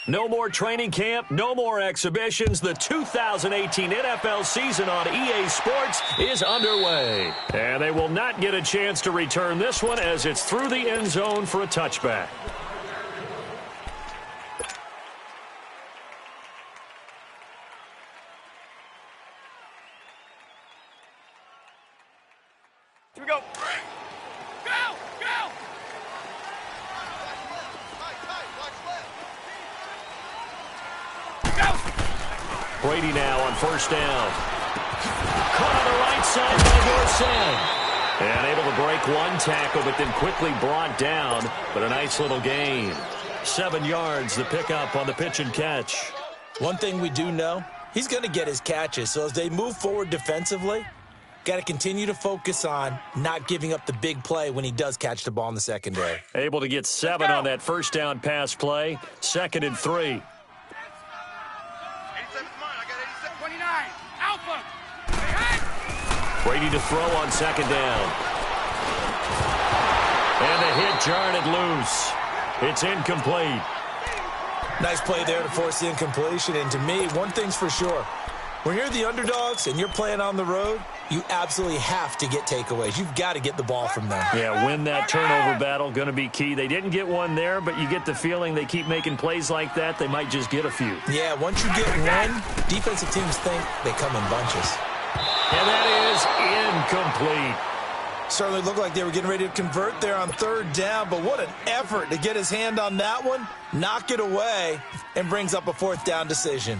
No more training camp, no more exhibitions. The 2018 NFL season on EA Sports is underway. And they will not get a chance to return this one as it's through the end zone for a touchback. Here we go. Brady now on first down. Caught on the right side by Dorsett. And able to break one tackle, but then quickly brought down. But a nice little gain. 7 yards, the pickup on the pitch and catch. One thing we do know, he's going to get his catches. So as they move forward defensively, got to continue to focus on not giving up the big play when he does catch the ball in the secondary. Able to get 7 on that first down pass play. 2nd and 3. Brady to throw on 2nd down. And the hit jarred it loose. It's incomplete. Nice play there to force the incompletion. And to me, one thing's for sure. When you're the underdogs and you're playing on the road, you absolutely have to get takeaways. You've got to get the ball from them. Yeah, win that turnover battle, going to be key. They didn't get one there, but you get the feeling they keep making plays like that, they might just get a few. Yeah, once you get one, defensive teams think they come in bunches. And that is incomplete. Certainly looked like they were getting ready to convert there on 3rd down, but what an effort to get his hand on that one, knock it away, and brings up a 4th down decision.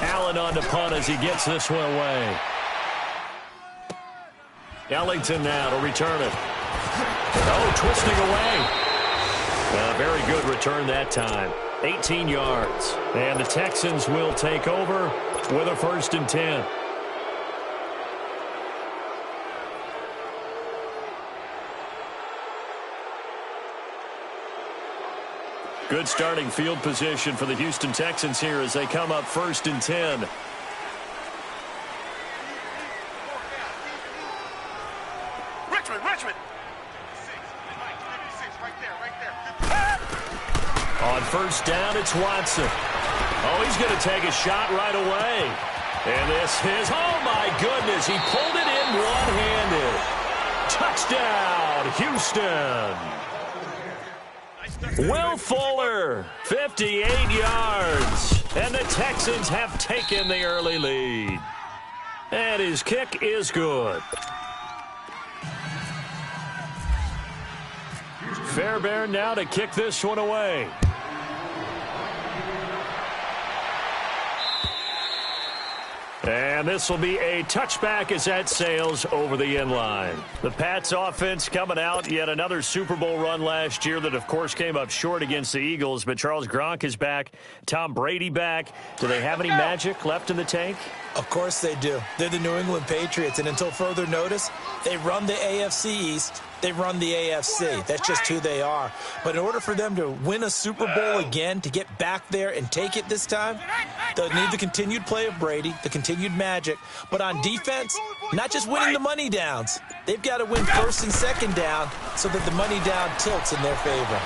Allen on to punt as he gets this one away. Ellington now to return it. Oh, twisting away. A very good return that time. 18 yards. And the Texans will take over with a 1st and 10. Good starting field position for the Houston Texans here as they come up 1st and 10. Richmond. On 1st down, it's Watson. Oh, he's going to take a shot right away. And this is, oh my goodness, he pulled it in one-handed. Touchdown, Houston. Will Fuller, 58 yards. And the Texans have taken the early lead. And his kick is good. Fairbairn now to kick this one away. And this will be a touchback as that sails over the end line. The Pats offense coming out, yet another Super Bowl run last year that, of course, came up short against the Eagles. But Charles Gronk is back. Tom Brady back. Do they have any magic left in the tank? Of course they do. They're the New England Patriots, and until further notice, they run the AFC East. They run the AFC. That's just who they are. But in order for them to win a Super Bowl again, to get back there and take it this time, they'll need the continued play of Brady, the continued magic. But on defense, not just winning the money downs. They've got to win 1st and 2nd down so that the money down tilts in their favor.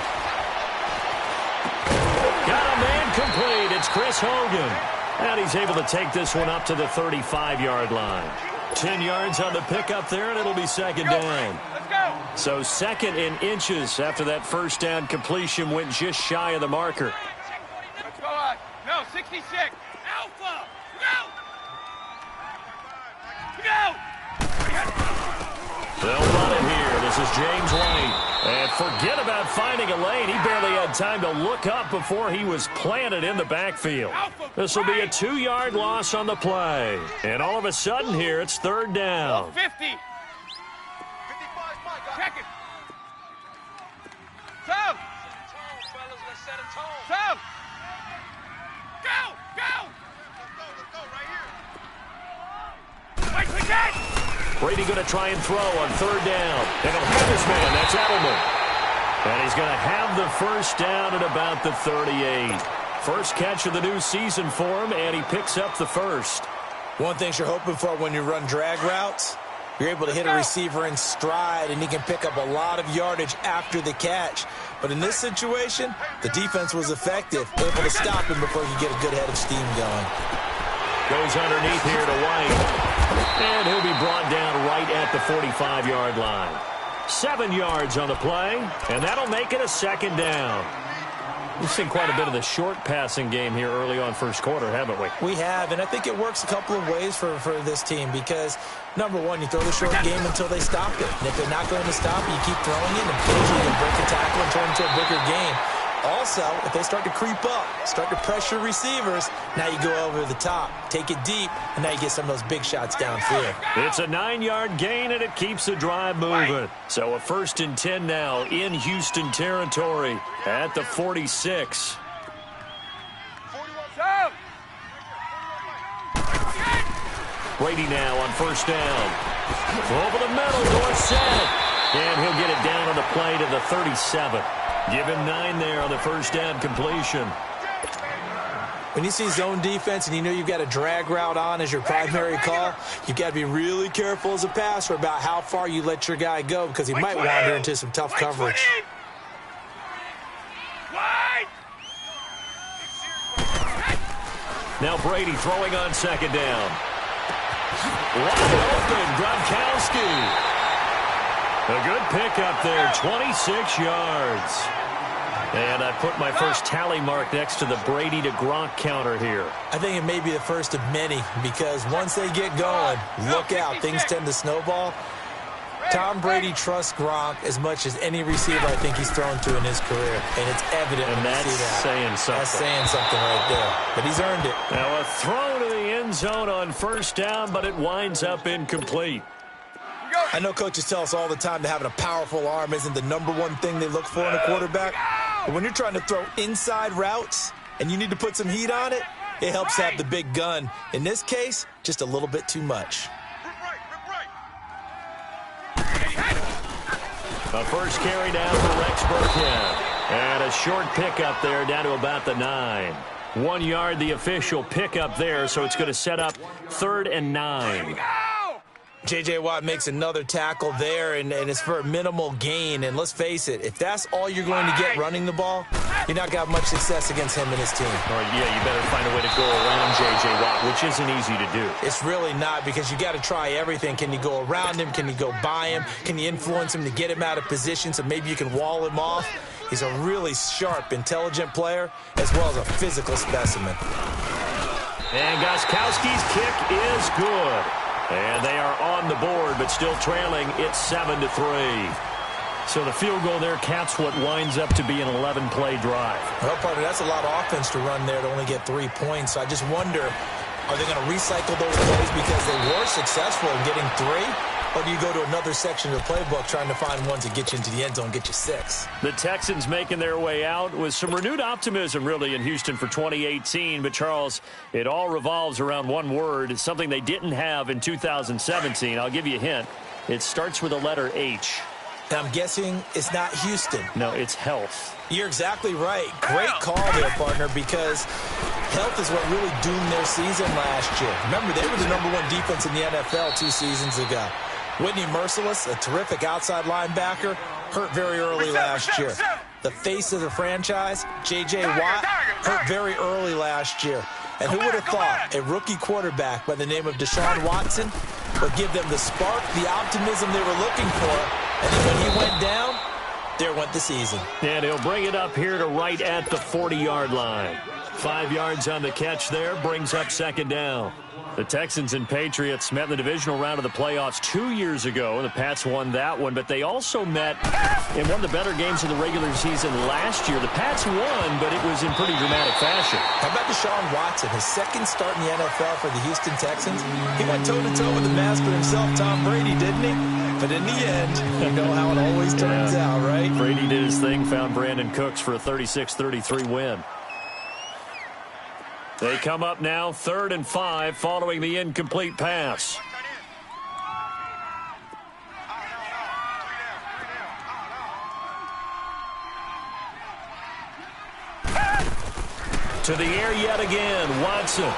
Got a man complete. It's Chris Hogan. And he's able to take this one up to the 35-yard line. 10 yards on the pickup there, and it'll be 2nd down. So 2nd in inches after that 1st down completion went just shy of the marker. Let's go on. No, 66. Alpha. Go. They'll run it here. This is James White. And forget about finding a lane. He barely had time to look up before he was planted in the backfield. This will be a 2-yard loss on the play. And all of a sudden here, it's 3rd down. 50. Check it. Tom. Tom. Go. Let's go right here. Wait, again. Brady going to try and throw on 3rd down. And he'll have his man. That's Edelman. And he's going to have the 1st down at about the 38. First catch of the new season for him, and he picks up the 1st. One thing you're hoping for when you run drag routes, you're able to hit a receiver in stride, and he can pick up a lot of yardage after the catch. But in this situation, the defense was effective, able to stop him before he could get a good head of steam going. Goes underneath here to White. And he'll be brought down right at the 45-yard line. 7 yards on the play, and that'll make it a second down. We've seen quite a bit of the short passing game here early on first quarter, haven't we? We have, and I think it works a couple of ways for this team because, number one, you throw the short game until they stop it. And if they're not going to stop it, you keep throwing it, and occasionally you can break a tackle and turn it into a bigger game. Also, if they start to creep up, start to pressure receivers, now you go over the top, take it deep, and now you get some of those big shots downfield. It's a 9-yard gain, and it keeps the drive moving. So a 1st and 10 now in Houston territory at the 46. Brady now on 1st down. Over the middle, Dorsett. And he'll get it down on the play to the 37. Give him 9 there on the 1st down completion. When you see zone defense and you know you've got a drag route on as your primary call, you've got to be really careful as a passer about how far you let your guy go because he might wander into some tough coverage. Now Brady throwing on 2nd down. Wide open, Gronkowski. A good pickup there, 26 yards. And I put my first tally mark next to the Brady to Gronk counter here. I think it may be the first of many because once they get going, look out, things tend to snowball. Tom Brady trusts Gronk as much as any receiver I think he's thrown to in his career, and it's evident when you see that. Saying something. That's saying something right there, but he's earned it. Now a throw to the end zone on 1st down, but it winds up incomplete. I know coaches tell us all the time that having a powerful arm isn't the #1 thing they look for in a quarterback. But when you're trying to throw inside routes and you need to put some heat on it, it helps have the big gun. In this case, just a little bit too much. A first carry down for Rex Burkhead. And a short pickup there down to about the 9. 1 yard, the official pickup there, so it's going to set up 3rd and 9. J.J. Watt makes another tackle there, and it's for a minimal gain. And let's face it, if that's all you're going to get running the ball, you're not going to have much success against him and his team. Yeah, you better find a way to go around J.J. Watt, which isn't easy to do. It's really not because you got to try everything. Can you go around him? Can you go by him? Can you influence him to get him out of position so maybe you can wall him off? He's a really sharp, intelligent player as well as a physical specimen. And Gostkowski's kick is good. And they are on the board, but still trailing. It's 7-3. So the field goal there caps what winds up to be an 11-play drive. Well, partner, that's a lot of offense to run there to only get 3 points. So I just wonder, are they going to recycle those plays because they were successful in getting 3? Or do you go to another section of the playbook trying to find ones that get you into the end zone, get you 6? The Texans making their way out with some renewed optimism, really, in Houston for 2018. But, Charles, it all revolves around one word. It's something they didn't have in 2017. I'll give you a hint. It starts with the letter H. I'm guessing it's not Houston. No, it's health. You're exactly right. Great call there, partner, because health is what really doomed their season last year. Remember, they were the #1 defense in the NFL 2 seasons ago. Whitney Merciless, a terrific outside linebacker, hurt very early last year. The face of the franchise, J.J. Watt, hurt very early last year. And who would have thought a rookie quarterback by the name of Deshaun Watson would give them the spark, the optimism they were looking for, and then when he went down, there went the season. And he'll bring it up here to right at the 40-yard line. 5 yards on the catch there, brings up 2nd down. The Texans and Patriots met in the divisional round of the playoffs 2 years ago. The Pats won that one, but they also met in one of the better games of the regular season last year. The Pats won, but it was in pretty dramatic fashion. How about Deshaun Watson, his 2nd start in the NFL for the Houston Texans? He went toe-to-toe with the master himself, Tom Brady, didn't he? But in the end, you know how it always turns out, right? Brady did his thing, found Brandon Cooks for a 36-33 win. They come up now 3rd and 5 following the incomplete pass. To the air yet again, Watson.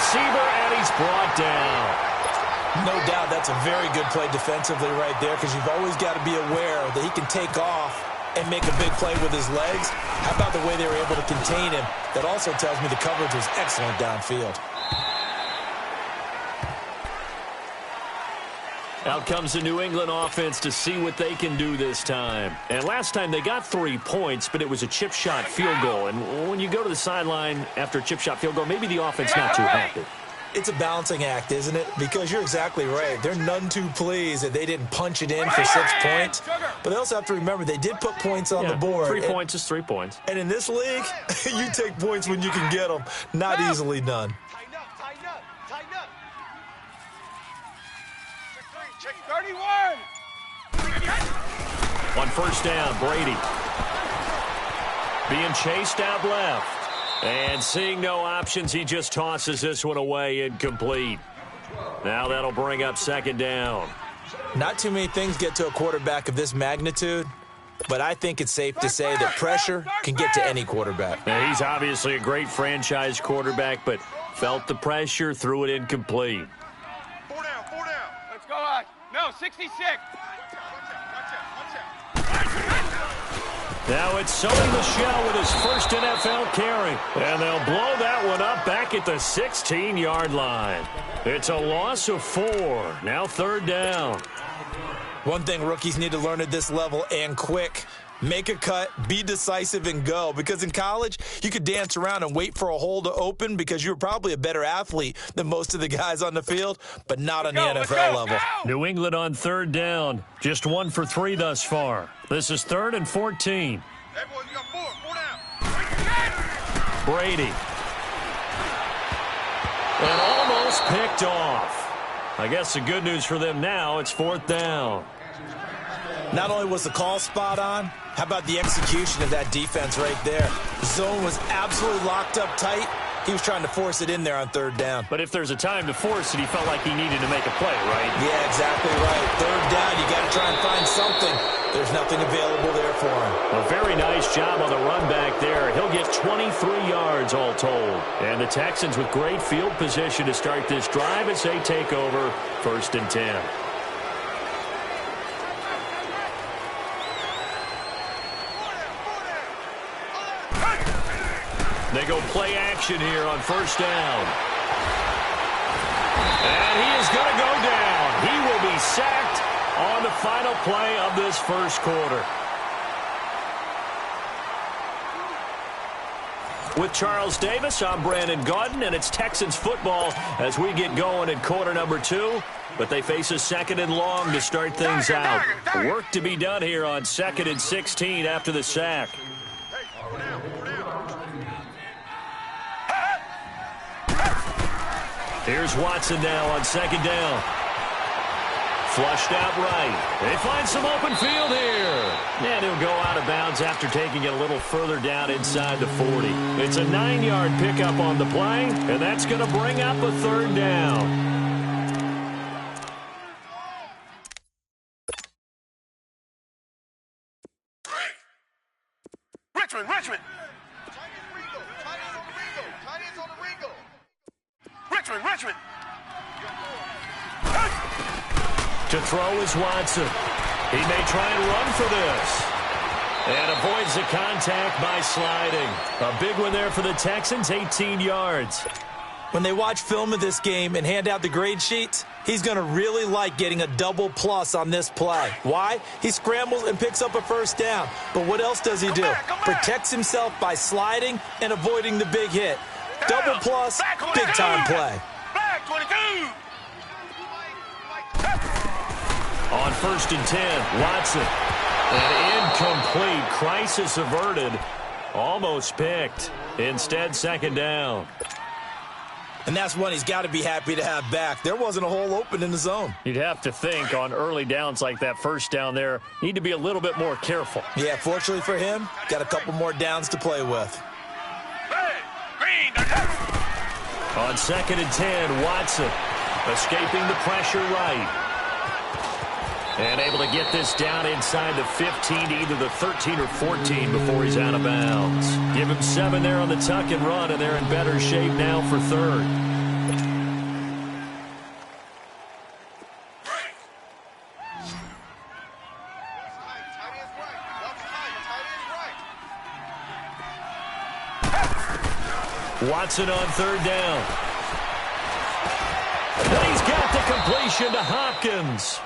receiver, and he's brought down. No doubt that's a very good play defensively right there, because you've always got to be aware that he can take off and make a big play with his legs. How about the way they were able to contain him? That also tells me the coverage was excellent downfield. Out comes the New England offense to see what they can do this time. And last time they got 3 points, but it was a chip shot field goal. And when you go to the sideline after a chip shot field goal, maybe the offense not too happy. It's a balancing act, isn't it? Because you're exactly right. They're none too pleased that they didn't punch it in for 6 points. But they also have to remember they did put points on the board. 3 points is 3 points. And in this league, you take points when you can get them. Not easily done. Tighten up. Check 31. On first down, Brady. Being chased out left. And seeing no options, he just tosses this one away, incomplete. Now that'll bring up second down. Not too many things get to a quarterback of this magnitude, but I think it's safe to say that pressure can get to any quarterback. Now, he's obviously a great franchise quarterback, but felt the pressure, threw it incomplete. 4 down. Let's go out. No, 66. Now it's Sony Michel with his first NFL carry. And they'll blow that one up back at the 16-yard line. It's a loss of 4. Now third down. One thing rookies need to learn at this level, and quick: make a cut, be decisive, and go. Because in college, you could dance around and wait for a hole to open because you were probably a better athlete than most of the guys on the field, but not on the NFL level. New England on third down. Just 1 for 3 thus far. This is 3rd and 14. Hey, boys, you got 4 down. Brady. And almost picked off. I guess the good news for them now, it's 4th down. Not only was the call spot on, how about the execution of that defense right there? The zone was absolutely locked up tight. He was trying to force it in there on third down. But if there's a time to force it, he felt like he needed to make a play, right? Yeah, exactly right. Third down, you got to try and find something. There's nothing available there for him. A very nice job on the run back there. He'll get 23 yards all told. And the Texans with great field position to start this drive as they take over 1st and 10. They go play action here on first down. And he is going to go down. He will be sacked on the final play of this first quarter. With Charles Davis, I'm Brandon Gaudin, and it's Texans football as we get going in quarter number 2. But they face a 2nd and long to start things out. Work to be done here on 2nd and 16 after the sack. Here's Watson now on 2nd down. Flushed out right. They find some open field here. And he'll go out of bounds after taking it a little further down inside the 40. It's a 9-yard pickup on the play, and that's going to bring up a 3rd down. Richmond. Richmond. To throw is Watson. He may try and run for this. And avoids the contact by sliding. A big one there for the Texans, 18 yards. When they watch film of this game and hand out the grade sheets, he's going to really like getting a double plus on this play. Why? He scrambles and picks up a first down. But what else does he do? Protects himself by sliding and avoiding the big hit. Double plus, big-time play. Back 22. On 1st and 10, Watson. An incomplete. Crisis averted. Almost picked. Instead, 2nd down. And that's one he's got to be happy to have back. There wasn't a hole open in the zone. You'd have to think on early downs like that first down there, need to be a little bit more careful. Yeah, fortunately for him, got a couple more downs to play with. On 2nd and 10, Watson escaping the pressure right. And able to get this down inside the 15 to either the 13 or 14 before he's out of bounds. Give him 7 there on the tuck and run, and they're in better shape now for 3rd. Watson on third down. And he's got the completion to Hopkins.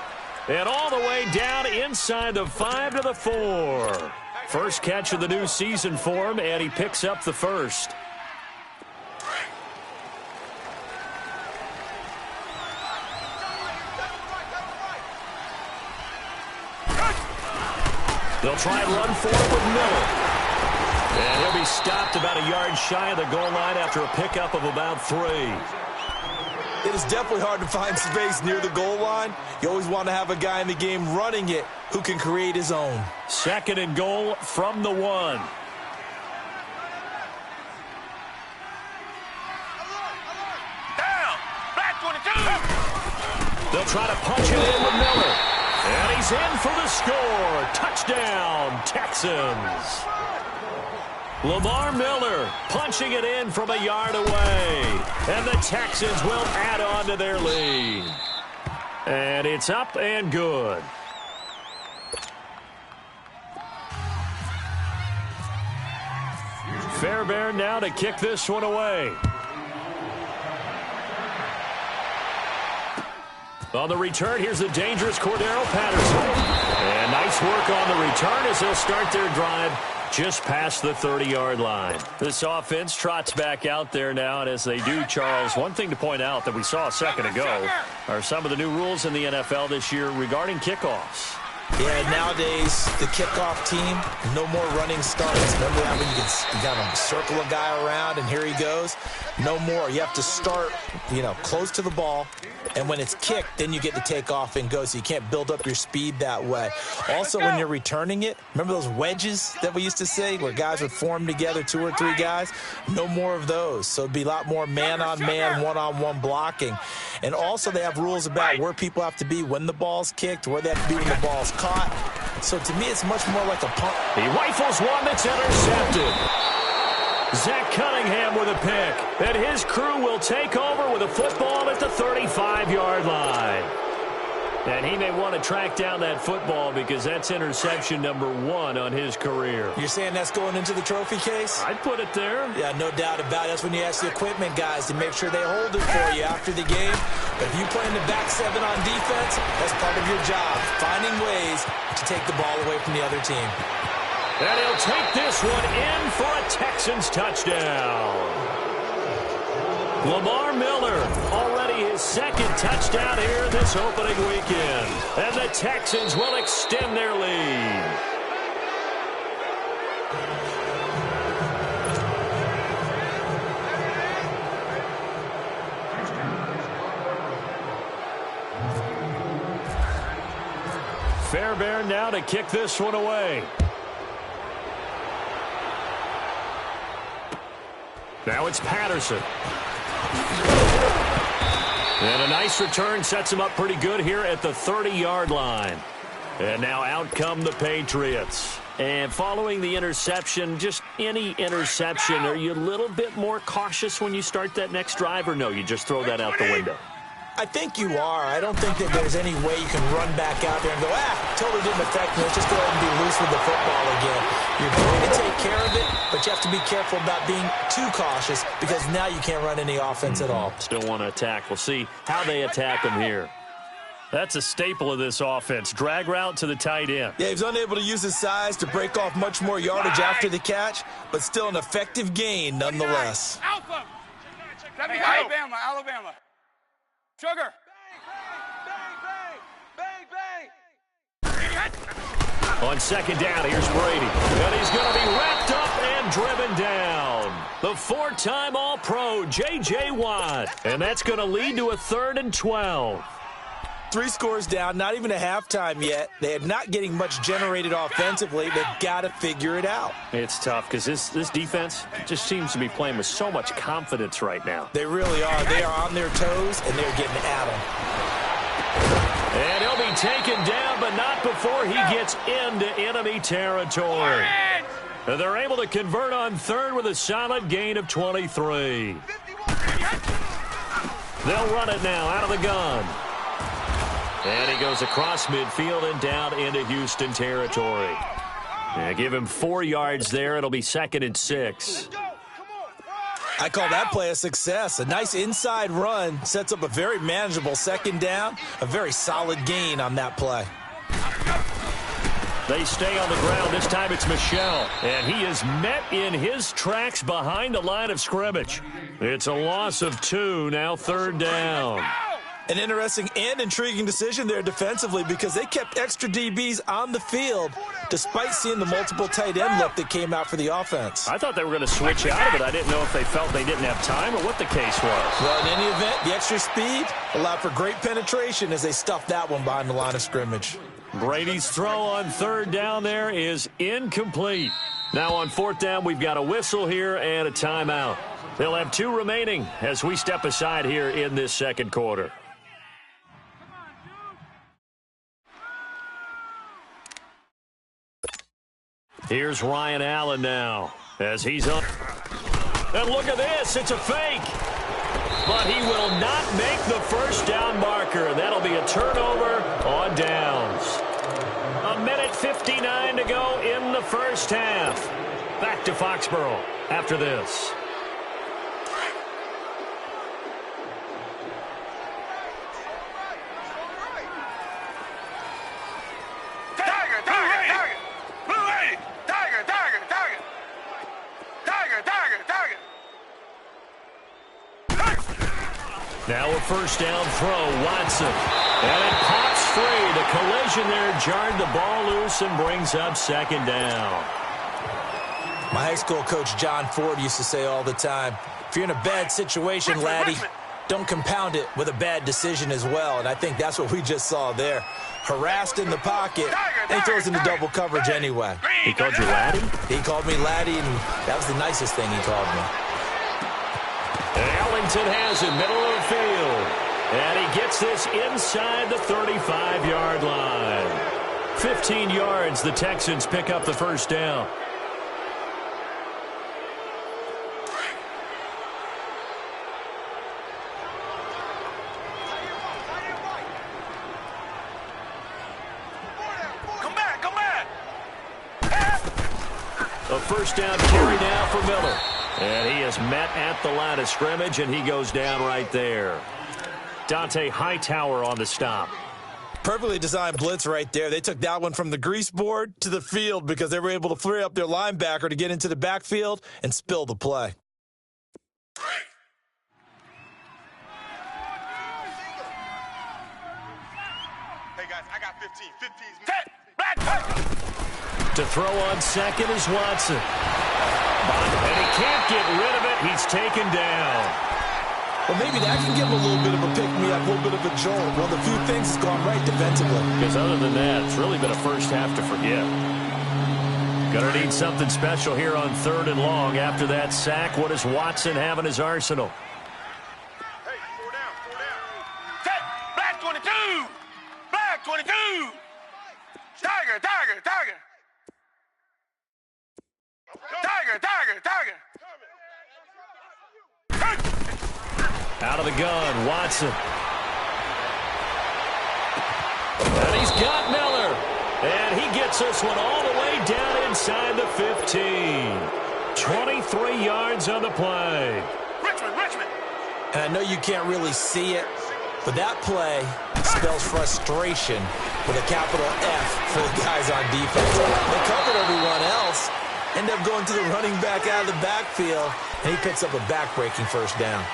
And all the way down inside the 5 to the 4. First catch of the new season for him, and he picks up the first. They'll try and run for it with Miller. And he'll be stopped about a yard shy of the goal line after a pickup of about 3. It is definitely hard to find space near the goal line. You always want to have a guy in the game running it who can create his own. Second and goal from the 1. Down. Back 22. They'll try to punch it in with Miller. And he's in for the score. Touchdown, Texans. Lamar Miller punching it in from a yard away. And the Texans will add on to their lead. And it's up and good. Fairbairn now to kick this one away. On the return, here's the dangerous Cordero Patterson. And nice work on the return as they'll start their drive just past the 30-yard line. This offense trots back out there now, and as they do, Charles, one thing to point out that we saw a second ago are some of the new rules in the NFL this year regarding kickoffs. Yeah, nowadays, the kickoff team, no more running starts. Remember that when you got to circle a guy around and here he goes? No more. You have to start, close to the ball. And when it's kicked, then you get to take off and go, so you can't build up your speed that way. Also, when you're returning it, remember those wedges that we used to say where guys would form together, 2 or 3 guys? No more of those. So it'd be a lot more man-on-man, one-on-one blocking. And also they have rules about where people have to be when the ball's kicked, where they have to be when the ball's caught. So to me, it's much more like a punt. He rifles one that's intercepted. Zach Cunningham with a pick. And his crew will take over with a football at the 35-yard line. And he may want to track down that football because that's interception number 1 on his career. You're saying that's going into the trophy case? I'd put it there. Yeah, no doubt about it. That's when you ask the equipment guys to make sure they hold it for you after the game. But if you play in the back 7 on defense, that's part of your job, finding ways to take the ball away from the other team. And he'll take this one in for a Texans touchdown. Lamar Miller, already his second touchdown here this opening weekend. And the Texans will extend their lead. Fairbairn now to kick this one away. Now it's Patterson. And a nice return sets him up pretty good here at the 30-yard line. And now out come the Patriots. And following the interception, just any interception, are you a little bit more cautious when you start that next drive, or no, you just throw that out the window? I think you are. I don't think that there's any way you can run back out there and go, totally didn't affect me. Let's just go ahead and be loose with the football again. You're going to take care of it, but you have to be careful about being too cautious because now you can't run any offense at all. Still want to attack. We'll see how they attack them here. That's a staple of this offense. Drag route to the tight end. Yeah, he's unable to use his size to break off much more yardage after the catch, but still an effective gain nonetheless. Alpha. Hey, Alabama. Sugar. Bang. On second down, here's Brady. And he's going to be wrapped up and driven down. The 4-time All-Pro, J.J. Watt. And that's going to lead to a 3rd and 12. 3 scores down, not even a halftime yet. They're not getting much generated offensively. They've got to figure it out. It's tough because this defense just seems to be playing with so much confidence right now. They really are. They are on their toes, and they're getting at them. And he'll be taken down, but not before he gets into enemy territory. And they're able to convert on 3rd with a solid gain of 23. They'll run it now out of the gun. And he goes across midfield and down into Houston territory. Give him 4 yards there. It'll be 2nd and 6. I call that play a success. A nice inside run sets up a very manageable second down, a very solid gain on that play. They stay on the ground. This time it's Michel, and he is met in his tracks behind the line of scrimmage. It's a loss of 2, now third down. An interesting and intriguing decision there defensively because they kept extra DBs on the field despite seeing the multiple tight end look that came out for the offense. I thought they were going to switch out of it. I didn't know if they felt they didn't have time or what the case was. Well, in any event, the extra speed allowed for great penetration as they stuffed that one behind the line of scrimmage. Brady's throw on third down there is incomplete. Now on fourth down, we've got a whistle here and a timeout. They'll have 2 remaining as we step aside here in this second quarter. Here's Ryan Allen now as he's up. And look at this. It's a fake. But he will not make the first down marker. That'll be a turnover on downs. 1:59 to go in the first half. Back to Foxborough after this. Now a first down throw, Watson. And it pops free. The collision there jarred the ball loose and brings up second down. My high school coach, John Ford, used to say all the time, if you're in a bad situation, laddie, don't compound it with a bad decision as well. And I think that's what we just saw there. Harassed in the pocket, and he throws into double coverage anyway. He called you laddie? He called me laddie, and that was the nicest thing he called me. Ellington has it, middle of the field. And he gets this inside the 35-yard line. 15 yards, the Texans pick up the first down. Come back. A first down carry now for Miller. And he is met at the line of scrimmage, and he goes down right there. Dante Hightower on the stop. Perfectly designed blitz right there. They took that one from the grease board to the field because they were able to free up their linebacker to get into the backfield and spill the play. Hey, guys, I got 15. 15's set. Black. To throw on second is Watson. And he can't get rid of it. He's taken down. Well, maybe that can give him a little bit of a pick-me-up, a little bit of a jolt. One of the few things that's gone right defensively. Because other than that, it's really been a first half to forget. Gonna need something special here on third and long. After that sack, what does Watson have in his arsenal? Hey, 4 down. Set. Black 22. Black 22. Tiger. Out of the gun, Watson. And he's got Miller. And he gets this one all the way down inside the 15. 23 yards on the play. Richmond. And I know you can't really see it, but that play spells frustration with a capital F for the guys on defense. They covered everyone else, end up going to the running back out of the backfield, and he picks up a back-breaking first down.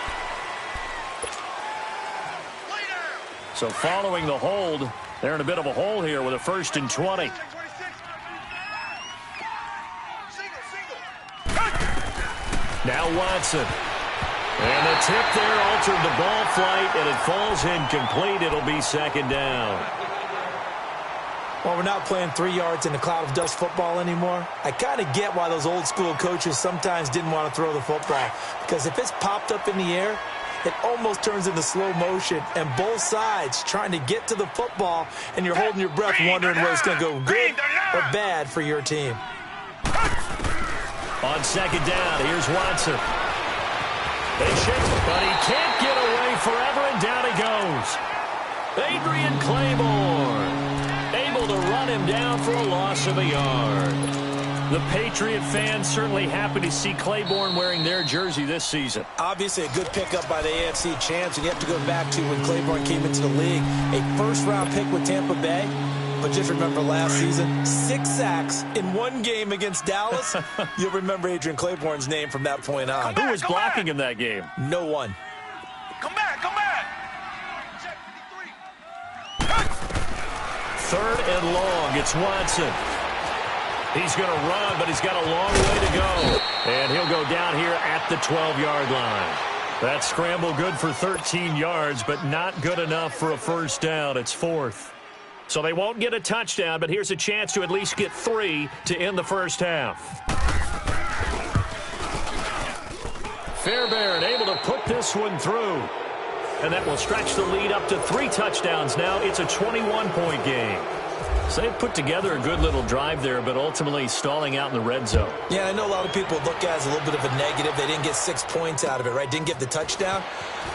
So following the hold, they're in a bit of a hole here with a 1st and 20. Now Watson. And the tip there altered the ball flight, and it falls incomplete. It'll be second down. Well, we're not playing 3 yards in a cloud of dust football anymore. I kind of get why those old school coaches sometimes didn't want to throw the football. Because if it's popped up in the air, it almost turns into slow motion, and both sides trying to get to the football, and you're holding your breath wondering whether it's going to go good or bad for your team. On second down, here's Watson. They shake, but he can't get away forever, and down he goes. Adrian Claiborne able to run him down for a loss of a yard. The Patriot fans certainly happy to see Claiborne wearing their jersey this season. Obviously a good pickup by the AFC champs, and you have to go back to when Claiborne came into the league. A first-round pick with Tampa Bay. But just remember last season, 6 sacks in 1 game against Dallas. You'll remember Adrian Claiborne's name from that point on. Who was blocking in that game? No one. Come back, come back. Third and long. It's Watson. He's going to run, but he's got a long way to go. And he'll go down here at the 12-yard line. That scramble good for 13 yards, but not good enough for a first down. It's 4th. So they won't get a touchdown, but here's a chance to at least get 3 to end the first half. Fairbairn able to put this one through. And that will stretch the lead up to 3 touchdowns now. It's a 21-point game. So they put together a good little drive there, but ultimately stalling out in the red zone. Yeah, I know a lot of people look at it as a little bit of a negative. They didn't get 6 points out of it, right? Didn't get the touchdown.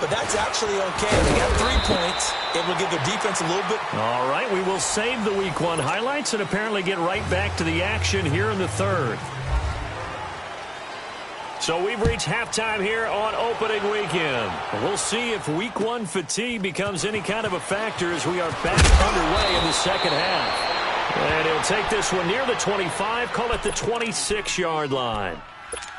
But that's actually okay. They got 3 points. It will give their defense a little bit. All right, we will save the Week 1 highlights and apparently get right back to the action here in the 3rd. So we've reached halftime here on opening weekend. We'll see if Week 1 fatigue becomes any kind of a factor as we are back underway in the second half. And he'll take this one near the 25, call it the 26-yard line.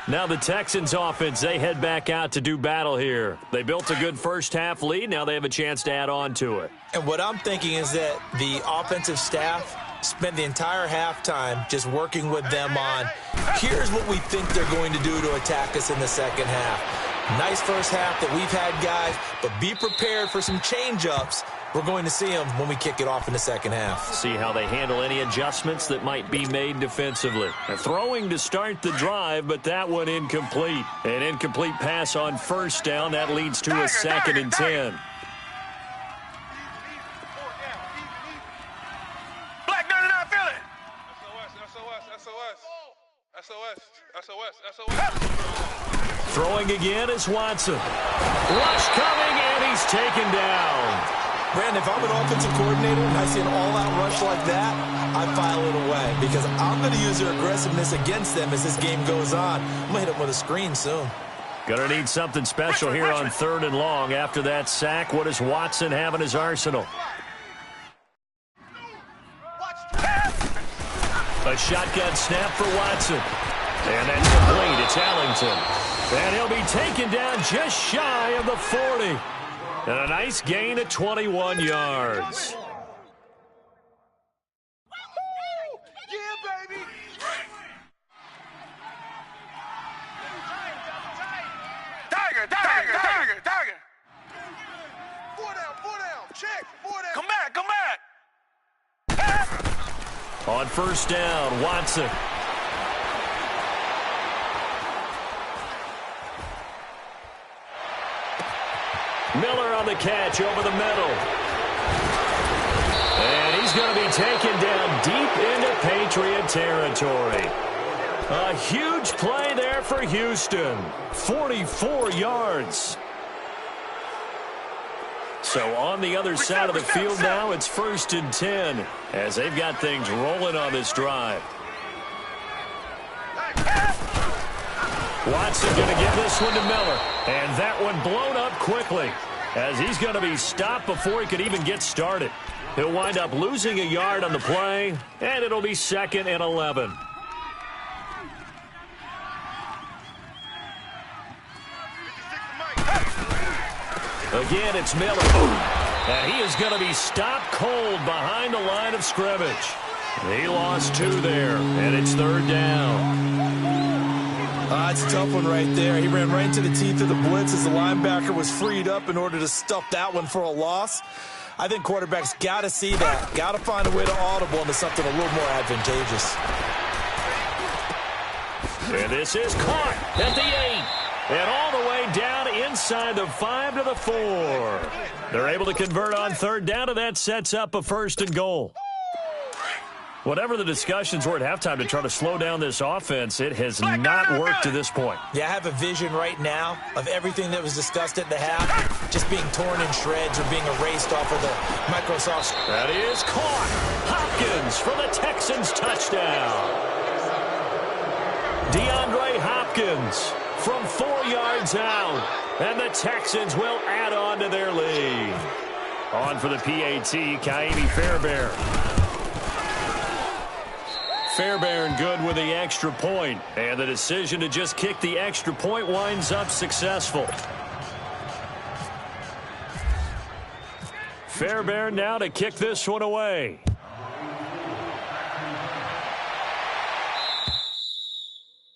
Now the Texans offense, they head back out to do battle here. They built a good first half lead. Now they have a chance to add on to it. And what I'm thinking is that the offensive staff spent the entire halftime just working with them on, here's what we think they're going to do to attack us in the second half. Nice first half that we've had, guys, but be prepared for some change-ups. We're going to see them when we kick it off in the second half. See how they handle any adjustments that might be made defensively. They're throwing to start the drive, but that one incomplete. An incomplete pass on first down. That leads to a 2nd and 10. Black 99, feel it. SOS. Throwing again is Watson. Rush coming, and he's taken down. Brandon, if I'm an offensive coordinator and I see an all-out rush like that, I file it away because I'm going to use their aggressiveness against them as this game goes on. I'm going to hit them with a screen soon. Going to need something special here on 3rd and long. After that sack, what does Watson have in his arsenal? A shotgun snap for Watson. And that's complete. It's Allington. And he'll be taken down just shy of the 40. And a nice gain of 21 yards. Yeah, baby. Tiger. 4 down. Check. 4 down. Come back. On first down, Watson. Miller on the catch over the middle. And he's going to be taken down deep into Patriot territory. A huge play there for Houston. 44 yards. So on the other side of the field now, it's 1st and 10 as they've got things rolling on this drive. Watson going to give this one to Miller. And that one blown up quickly as he's going to be stopped before he could even get started. He'll wind up losing a yard on the play, and it'll be 2nd and 11. Again, it's Miller. And he is going to be stopped cold behind the line of scrimmage. He lost 2 there, and it's 3rd down. It's a tough one right there. He ran right into the teeth of the blitz as the linebacker was freed up in order to stuff that one for a loss. I think quarterbacks got to see that. Got to find a way to audible into something a little more advantageous. And this is caught at the 8. And all the way down inside the 5 to the 4. They're able to convert on 3rd down, and that sets up a 1st and goal. Whatever the discussions were at halftime to try to slow down this offense, it has not worked to this point. Yeah, I have a vision right now of everything that was discussed at the half just being torn in shreds or being erased off of the Microsoft. That is caught. Hopkins for the Texans touchdown. Texans from 4 yards out. And the Texans will add on to their lead. On for the PAT, Kaimi Fairbairn. Fairbairn good with the extra point. And the decision to just kick the extra point winds up successful. Fairbairn now to kick this one away.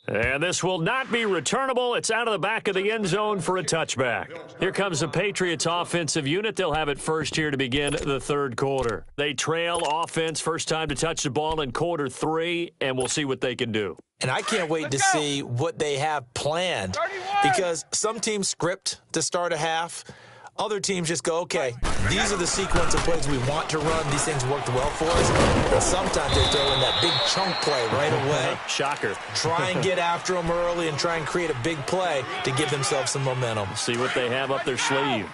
And this will not be returnable. It's out of the back of the end zone for a touchback. Here comes the Patriots offensive unit. They'll have it first here to begin the third quarter. They trail offense, first time to touch the ball in quarter 3, and we'll see what they can do. And I can't wait to see what they have planned, because some teams script to start a half. Other teams just go, okay, these are the sequence of plays we want to run. These things worked well for us. And sometimes they throw in that big chunk play right away. Shocker. Try and get after them early and try and create a big play to give themselves some momentum. See what they have up their sleeve.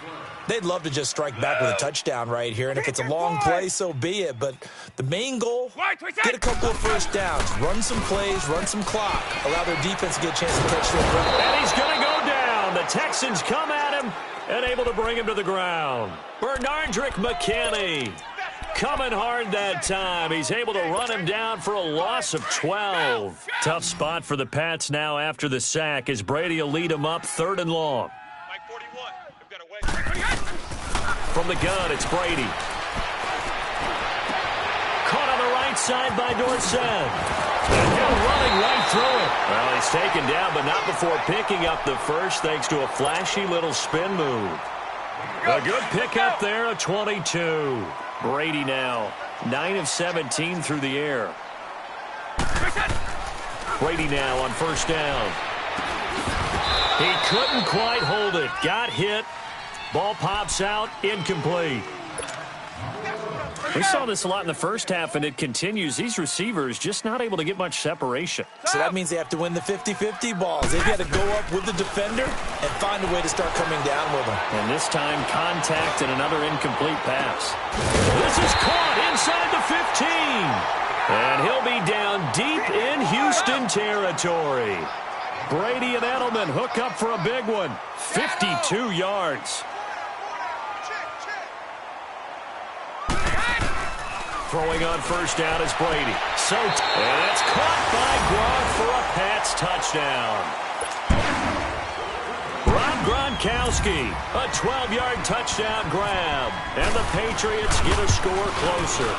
They'd love to just strike back with a touchdown right here. And if it's a long play, so be it. But the main goal, get a couple of first downs. Run some plays, run some clock. Allow their defense to get a chance to catch their breath. And he's going to go down. The Texans come at him and able to bring him to the ground. Bernardrick McKinney coming hard that time. He's able to run him down for a loss of 12. Tough spot for the Pats now after the sack as Brady will lead him up 3rd and long. From the gun, it's Brady. Caught on the right side by Dorsett. And he'll running right through it. Well, he's taken down, but not before picking up the first thanks to a flashy little spin move. A good pickup there, a 22. Brady now, 9 of 17 through the air. Brady now on first down. He couldn't quite hold it. Got hit. Ball pops out, incomplete. We saw this a lot in the first half, and it continues. These receivers just not able to get much separation. So that means they have to win the 50-50 balls. They've got to go up with the defender and find a way to start coming down with them. And this time, contact and another incomplete pass. This is caught inside the 15. And he'll be down deep in Houston territory. Brady and Edelman hook up for a big one. 52 yards. Throwing on first down is Brady. And it's caught by Gronk for a Pats touchdown. Rob Gronkowski, a 12-yard touchdown grab. And the Patriots get a score closer.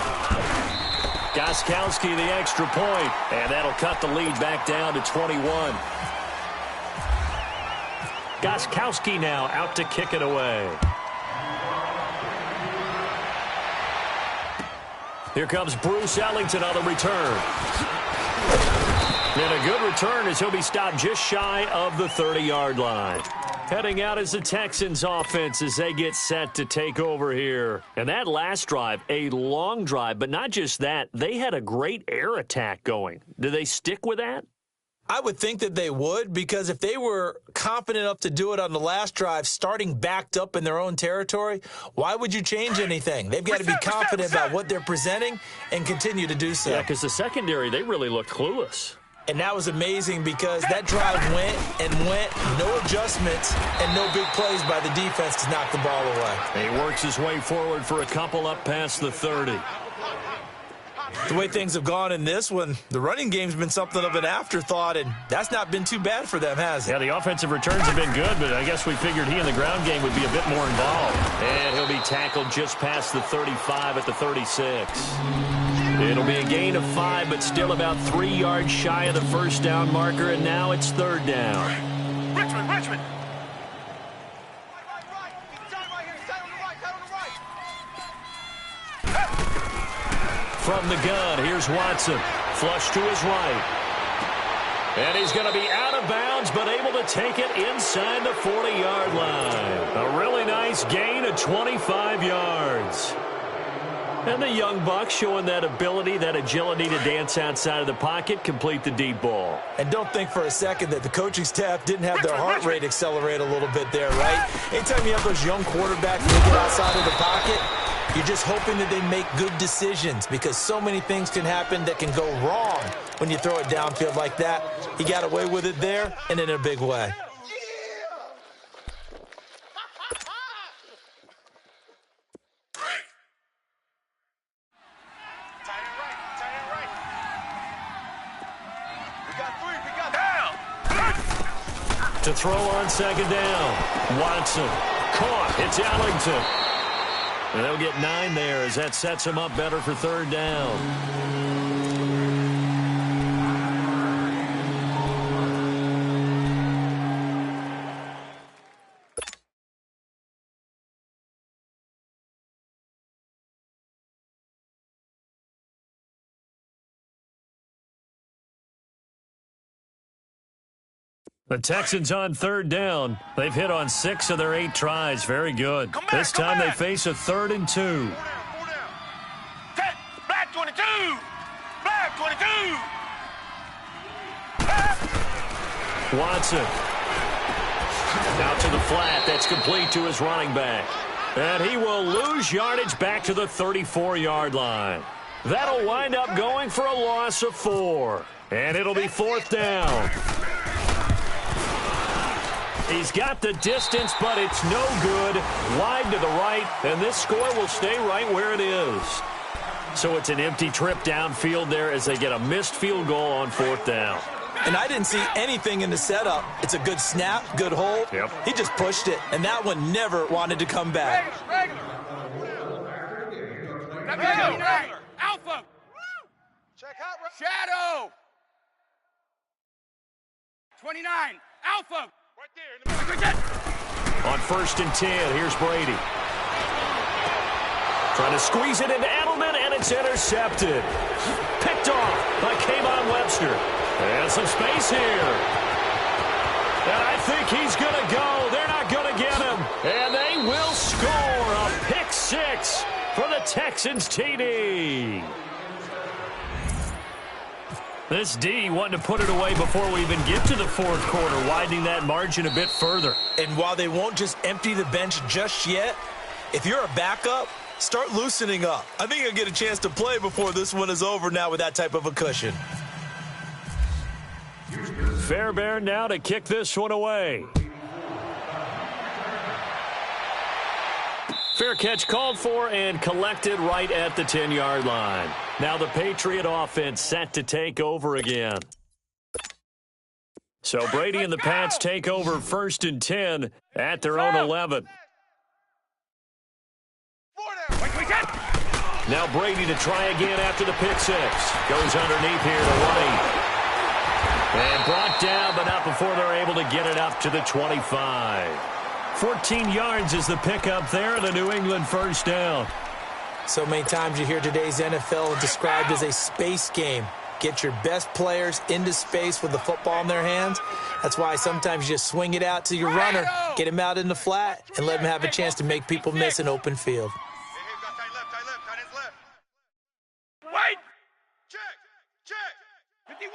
Gostkowski the extra point, and that'll cut the lead back down to 21. Gostkowski now out to kick it away. Here comes Bruce Ellington on the return. And a good return as he'll be stopped just shy of the 30-yard line. Heading out is the Texans offense as they get set to take over here. And that last drive, a long drive, but not just that, they had a great air attack going. Do they stick with that? I would think that they would, because if they were confident enough to do it on the last drive, starting backed up in their own territory, why would you change anything? They've got to be confident about what they're presenting and continue to do so. Yeah, because the secondary, they really looked clueless. And that was amazing because that drive went, no adjustments, and no big plays by the defense to knock the ball away. He works his way forward for a couple up past the 30. The way things have gone in this one, the running game's been something of an afterthought, and that's not been too bad for them, has it? Yeah, the offensive returns have been good, but I guess we figured he in the ground game would be a bit more involved. And he'll be tackled just past the 35 at the 36. It'll be a gain of 5, but still about 3 yards shy of the first down marker, and now it's 3rd down. Richmond! From the gun, here's Watson. Flush to his right. And he's going to be out of bounds, but able to take it inside the 40-yard line. A really nice gain of 25 yards. And the young buck showing that ability, that agility to dance outside of the pocket, complete the deep ball. And don't think for a second that the coaching staff didn't have their heart rate accelerate a little bit there, right? Anytime you have those young quarterbacks that get outside of the pocket, You're just hoping that they make good decisions because so many things can happen that can go wrong when you throw it downfield like that. He got away with it there and in a big way. To throw on second down. Watson caught. It's Ellington. And they'll get 9 there as that sets him up better for third down. The Texans on third down. They've hit on 6 of their 8 tries. Very good. This time they face a 3rd and 2. Black 22! Black 22! Watson. Out to the flat. That's complete to his running back. And he will lose yardage back to the 34-yard line. That'll wind up going for a loss of 4. And it'll be 4th down. He's got the distance, but it's no good. Wide to the right, and this score will stay right where it is. So it's an empty trip downfield there as they get a missed field goal on 4th down. And I didn't see anything in the setup. It's a good snap, good hold. Yep. He just pushed it, and that one never wanted to come back. Regular. Alpha. Check out. Shadow. 29. Alpha. Right there. On 1st and 10, here's Brady. Trying to squeeze it into Edelman, and it's intercepted. Picked off by Kayvon Webster. And some space here. And I think he's going to go. They're not going to get him. And they will score a pick 6 for the Texans TD. This D wanting to put it away before we even get to the 4th quarter, widening that margin a bit further. And while they won't just empty the bench just yet, if you're a backup, start loosening up. I think you'll get a chance to play before this one is over now with that type of a cushion. Fairbairn now to kick this one away. Fair catch called for and collected right at the 10-yard line. Now the Patriot offense set to take over again. So Brady and the Pats take over 1st and 10 at their own 11. Now Brady to try again after the pick 6. Goes underneath here to White. And brought down, but not before they're able to get it up to the 25. 14 yards is the pickup there, and a New England 1st down. So many times you hear today's NFL described as a space game. Get your best players into space with the football in their hands. That's why sometimes you just swing it out to your runner, get him out in the flat, and let him have a chance to make people miss an open field. Wait! Check! 51!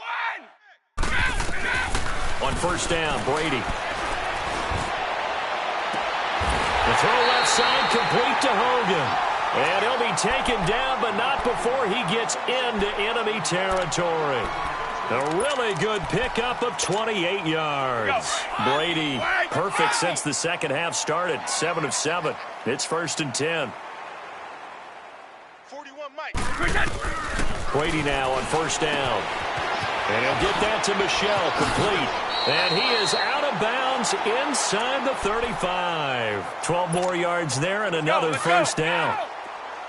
On 1st down, Brady. The throw left side complete to Hogan. And he'll be taken down, but not before he gets into enemy territory. A really good pickup of 28 yards. Brady, perfect since the second half started. 7 of 7. It's 1st and 10. 41 Mike. Brady now on 1st down. And he'll get that to Michel, complete. And he is out of bounds inside the 35. 12 more yards there and another 1st down.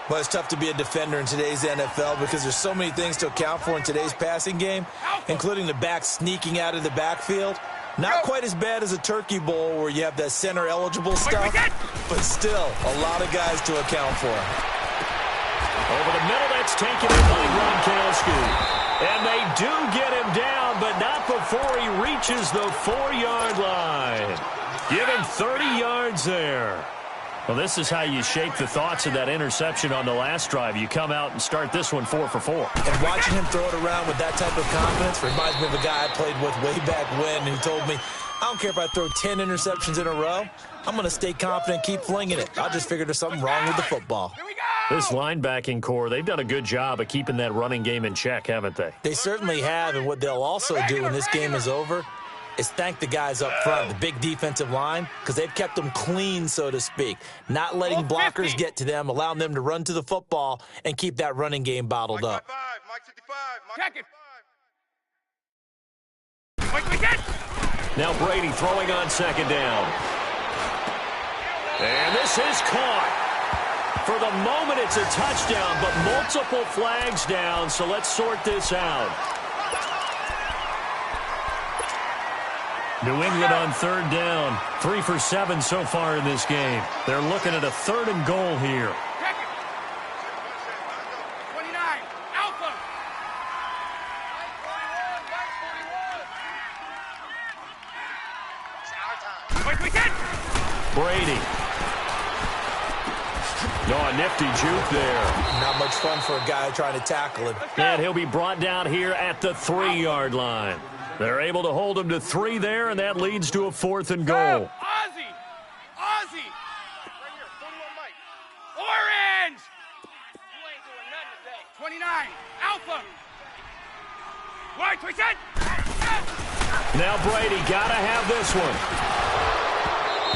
Well, it's tough to be a defender in today's NFL because there's so many things to account for in today's passing game, including the back sneaking out of the backfield. Not quite as bad as a turkey bowl where you have that center-eligible stuff, but still a lot of guys to account for. Over the middle, that's taken in by Gronkowski. And they do get him down, but not before he reaches the 4-yard line. Give him 30 yards there. Well, this is how you shake the thoughts of that interception on the last drive. You come out and start this one 4 for 4. And watching him throw it around with that type of confidence reminds me of a guy I played with way back when who told me, I don't care if I throw 10 interceptions in a row. I'm going to stay confident, keep flinging it. I just figured there's something wrong with the football. Here we go! This linebacking core, they've done a good job of keeping that running game in check, haven't they? They certainly have, and what they'll also do when this game is over is thank the guys up front, the big defensive line, because they've kept them clean, so to speak, not letting blockers get to them, allowing them to run to the football and keep that running game bottled up. Check it. Now Brady throwing on second down. And this is caught. For the moment, it's a touchdown, but multiple flags down, so let's sort this out. New England on third down. 3 for 7 so far in this game. They're looking at a 3rd and goal here. 29, Alpha. Brady. No, a nifty juke there. Not much fun for a guy trying to tackle him. And he'll be brought down here at the 3-yard line. They're able to hold him to 3 there, and that leads to a 4th and goal. Ozzy! Ozzy! Right here, 41 Mike. Orange! You ain't doing nothing today. 29, Alpha. White, we said. Now Brady gotta have this one.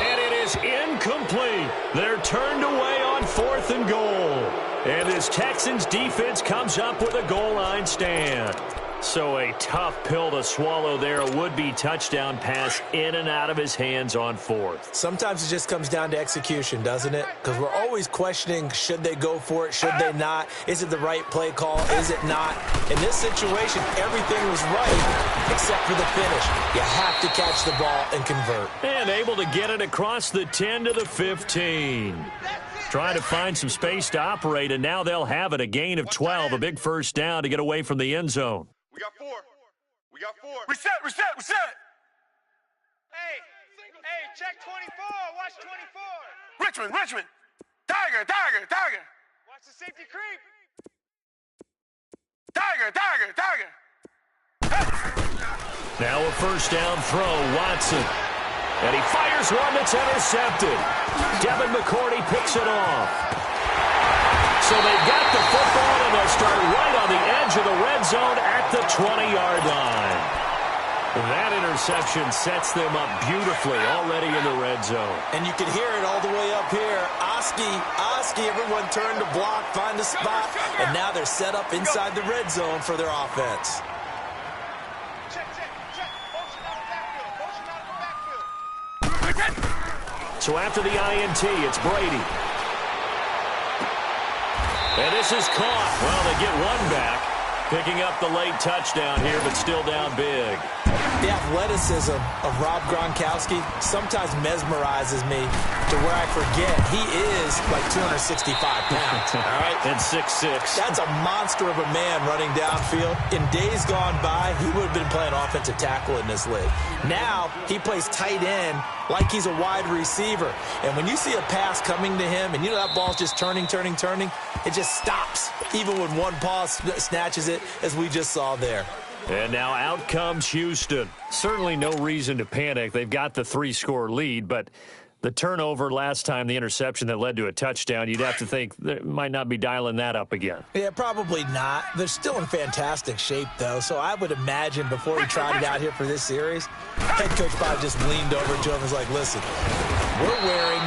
And it is incomplete. They're turned away on 4th and goal. And this Texans defense comes up with a goal line stand. So a tough pill to swallow there. A would-be touchdown pass in and out of his hands on 4th. Sometimes it just comes down to execution, doesn't it? Because we're always questioning, should they go for it, should they not? Is it the right play call, is it not? In this situation, everything was right except for the finish. You have to catch the ball and convert. And able to get it across the 10 to the 15. Trying to find some space to operate, and now they'll have it. A gain of 12, a big first down to get away from the end zone. We got 4. We got 4. Reset. Hey, check 24. Watch 24. Richmond. Tiger. Watch the safety creep. Tiger. Now a first down throw, Watson. And he fires one that's intercepted. Devin McCourty picks it off. So they've got the football, and they'll start right on the edge of the red zone at the 20-yard line. That interception sets them up beautifully already in the red zone. And you can hear it all the way up here. Oski, everyone turned to block, find a spot, and now they're set up inside the red zone for their offense. Check. Motion out of the backfield. So after the INT, it's Brady. And this is caught. Well, they get one back, picking up the late touchdown here, but still down big. The athleticism of Rob Gronkowski sometimes mesmerizes me to where I forget he is like 265 pounds, all right? And 6'6". That's a monster of a man running downfield. In days gone by, he would have been playing offensive tackle in this league. Now, he plays tight end like he's a wide receiver. And when you see a pass coming to him, and you know that ball's just turning, it just stops, even when one paw snatches it, as we just saw there. And now out comes Houston. Certainly no reason to panic. They've got the 3-score lead, but the turnover last time, the interception that led to a touchdown, you'd have to think they might not be dialing that up again. Yeah, probably not. They're still in fantastic shape, though, so I would imagine before he tried it out here for this series, head coach probably just leaned over to him and was like, listen, we're wearing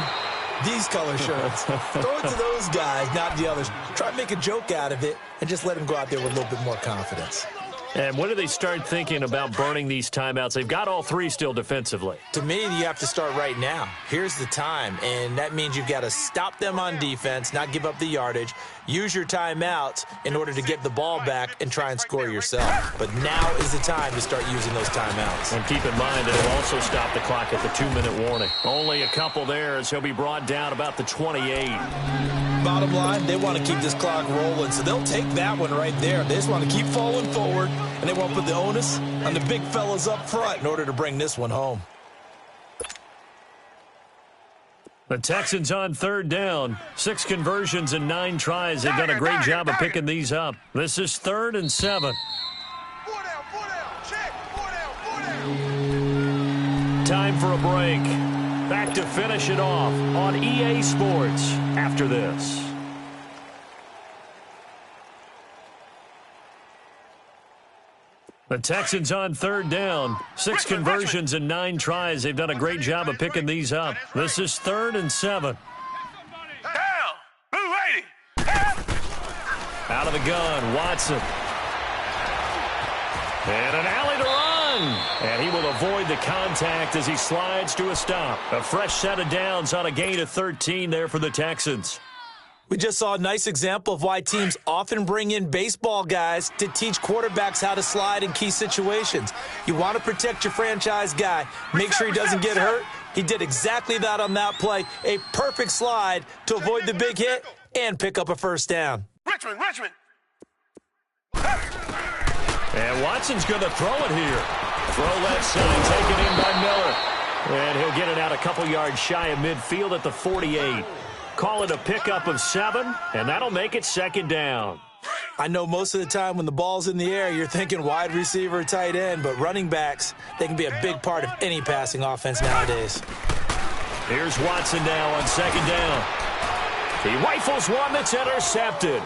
these color shirts. Throw it to those guys, not the others. Try to make a joke out of it and just let him go out there with a little bit more confidence. And when do they start thinking about burning these timeouts? They've got all 3 still defensively. To me, you have to start right now. Here's the time, and that means you've got to stop them on defense, not give up the yardage, use your timeouts in order to get the ball back and try and score yourself. But now is the time to start using those timeouts. And keep in mind, it'll also stop the clock at the 2-minute warning. Only a couple there as he'll be brought down about the 28. Bottom line, they want to keep this clock rolling, so they'll take that one right there. They just want to keep falling forward, and they want to put the onus on the big fellas up front in order to bring this one home. The Texans on third down. 6 conversions and 9 tries. They've done a great job of picking these up. This is 3rd and 7. 4 down. Check. 4 down. Time for a break. Back to finish it off on EA Sports after this. The Texans on third down. 6 conversions and 9 tries. They've done a great job of picking these up. This is 3rd and 7. Down. Blue 80. Out of the gun, Watson. And an alley to run. And he will avoid the contact as he slides to a stop. A fresh set of downs on a gain of 13 there for the Texans. We just saw a nice example of why teams often bring in baseball guys to teach quarterbacks how to slide in key situations. You want to protect your franchise guy. Make sure he doesn't get hurt. He did exactly that on that play. A perfect slide to avoid the big hit and pick up a first down. Richmond. And Watson's going to throw it here. Throw left side, taken in by Miller. And he'll get it out a couple yards shy of midfield at the 48. Call it a pickup of 7, and that'll make it 2nd down. I know most of the time when the ball's in the air, you're thinking wide receiver, tight end, but running backs, they can be a big part of any passing offense nowadays. Here's Watson now on 2nd down. He rifles one that's intercepted.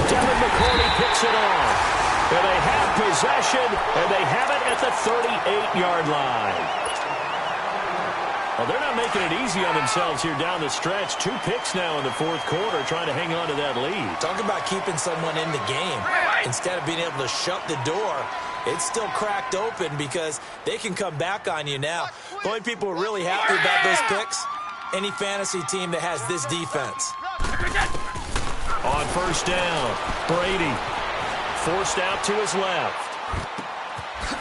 Devin McCourty picks it off. And they have possession, and they have it at the 38-yard line. Well, they're not making it easy on themselves here down the stretch. 2 picks now in the 4th quarter trying to hang on to that lead. Talk about keeping someone in the game. Instead of being able to shut the door, it's still cracked open because they can come back on you now. The only people who are really happy about those picks, any fantasy team that has this defense. On 1st down, Brady forced out to his left.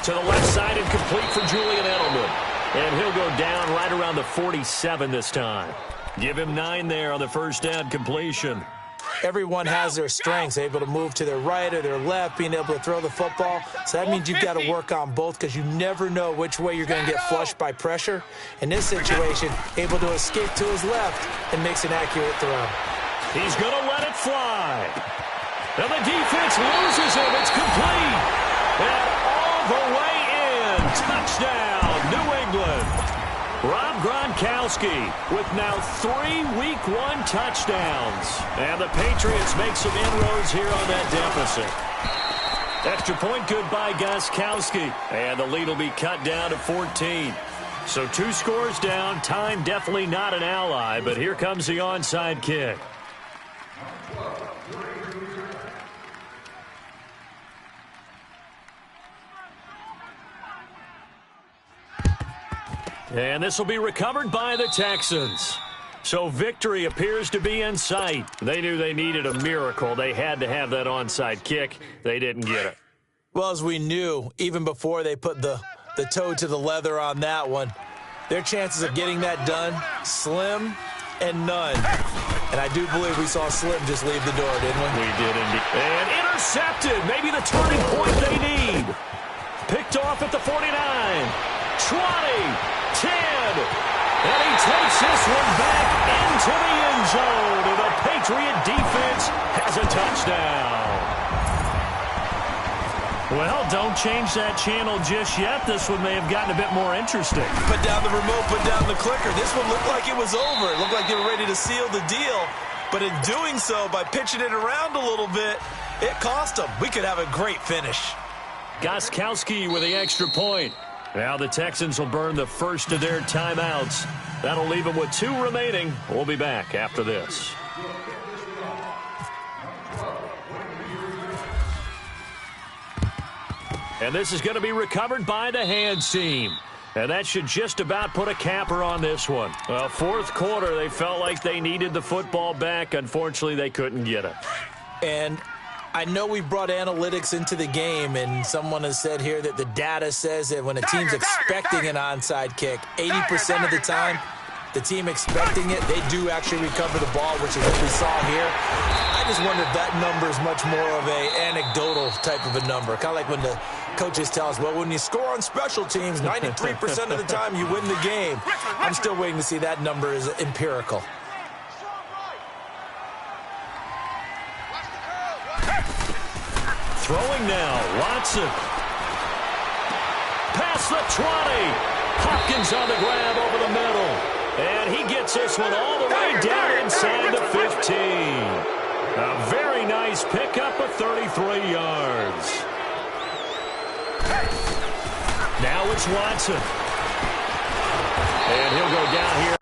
To the left side and complete for Julian Edelman. And he'll go down right around the 47 this time. Give him 9 there on the 1st down completion. Everyone has their strengths, able to move to their right or their left, being able to throw the football. So that means you've got to work on both because you never know which way you're going to get flushed by pressure. In this situation, able to escape to his left and makes an accurate throw. He's going to let it fly. And the defense loses him. It's complete. And all the way in. Touchdown, New England. Rob Gronkowski with now 3 Week 1 touchdowns. And the Patriots make some inroads here on that deficit. Extra point good by Gostkowski. And the lead will be cut down to 14. So 2 scores down. Time definitely not an ally, but here comes the onside kick. And this will be recovered by the Texans. So victory appears to be in sight. They knew they needed a miracle. They had to have that onside kick. They didn't get it. Well, as we knew, even before they put the toe to the leather on that one, their chances of getting that done, slim and none. And I do believe we saw Slim just leave the door, didn't we? We did indeed. And intercepted. Maybe the turning point they need. Picked off at the 49. 20. 10, and he takes this one back into the end zone, and the Patriot defense has a touchdown. Well, don't change that channel just yet. This one may have gotten a bit more interesting. Put down the remote, put down the clicker. This one looked like it was over. It looked like they were ready to seal the deal, but in doing so, by pitching it around a little bit, it cost them. We could have a great finish. Gostkowski with the extra point. Now the Texans will burn the first of their timeouts. That'll leave them with 2 remaining. We'll be back after this. And this is going to be recovered by the hands team. And that should just about put a capper on this one. Well, 4th quarter, they felt like they needed the football back. Unfortunately, they couldn't get it. And I know we brought analytics into the game, and someone has said here that the data says that when a team's expecting an onside kick, 80% of the time, the team expecting it, they do actually recover the ball, which is what we saw here. I just wonder if that number is much more of a anecdotal type of a number. Kind of like when the coaches tell us, well, when you score on special teams, 93% of the time you win the game. I'm still waiting to see that number is empirical. Throwing now, Watson. Past the 20. Hopkins on the grab over the middle. And he gets this one all the way down inside the 15. A very nice pickup of 33 yards. Now it's Watson. And he'll go down here